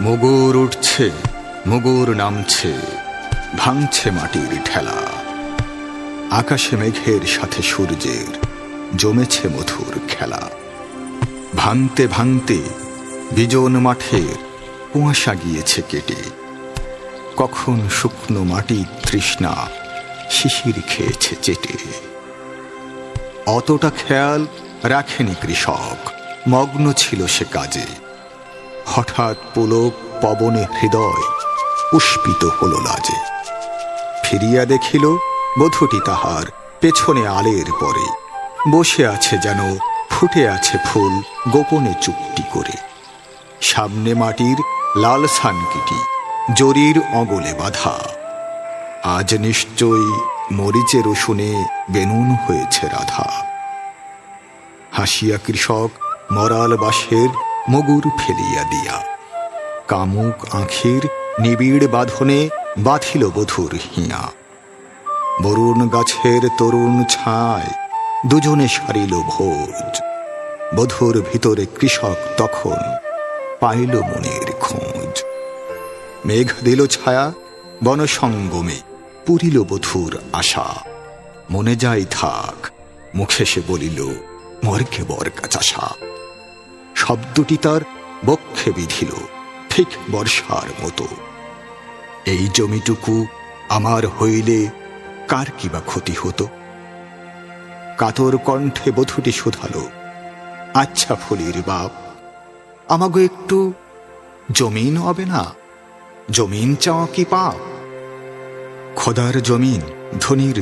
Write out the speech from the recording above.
মুগুর উঠছে, মুগুর নামছে, ভাঙছে মাটির ঠেলা। আকাশে মেঘের সাথে সূর্যের জমেছে মধুর খেলা। ভাঙতে ভাঙতে বিজন মাঠের কুয়াশা গিয়েছে কেটে। কখন শুকনো মাটির তৃষ্ণা শিশির খেয়েছে চেটে। অতটা খেয়াল রাখেনি কৃষক, মগ্ন ছিল সে কাজে। হঠাৎ পুলক পবনে হৃদয় পুষ্পিত হল লাজে। ফিরিয়া দেখিল বধূটি তাহার পেছনে আলের পরে বসে আছে, যেন ফুটে আছে ফুল গোপনে চুপটি করে। সামনে মাটির লাল সানকিটি জরির অগলে বাঁধা। আজ নিশ্চয়ই মরিচে রসুনে বেনুন হয়েছে রাধা। হাসিয়া কৃষক মরাল বাঁশের মুগুর ফেলিয়া দিয়া কামুক আঁখির নিবিড় বাঁধনে বাঁধিল বধূর হিয়া। বরুণ গাছের তরুণ ছায় দুজনে সারিল ভোজ। বধূর ভিতরে কৃষক তখন পাইল মনের খোঁজ। মেঘ দিল ছায়া বনসঙ্গমে পুরিল বধূর আশা। মনে যাই থাক, মুখে সে বলিল মর্গে বর্গা চাষা। শব্দটি তার বক্ষে বিধিল ঠিক বর্ষার মতো। এই জমিটুকু আমার হইলে কার কিবা ক্ষতি হতো। কাতর কণ্ঠে বধূটি শুধালো, আচ্ছা ফুলির বাপ, আমাগো একটু জমিন হবে না? জমিন চাওয়া কি পাপ? খোদার জমিন ধনির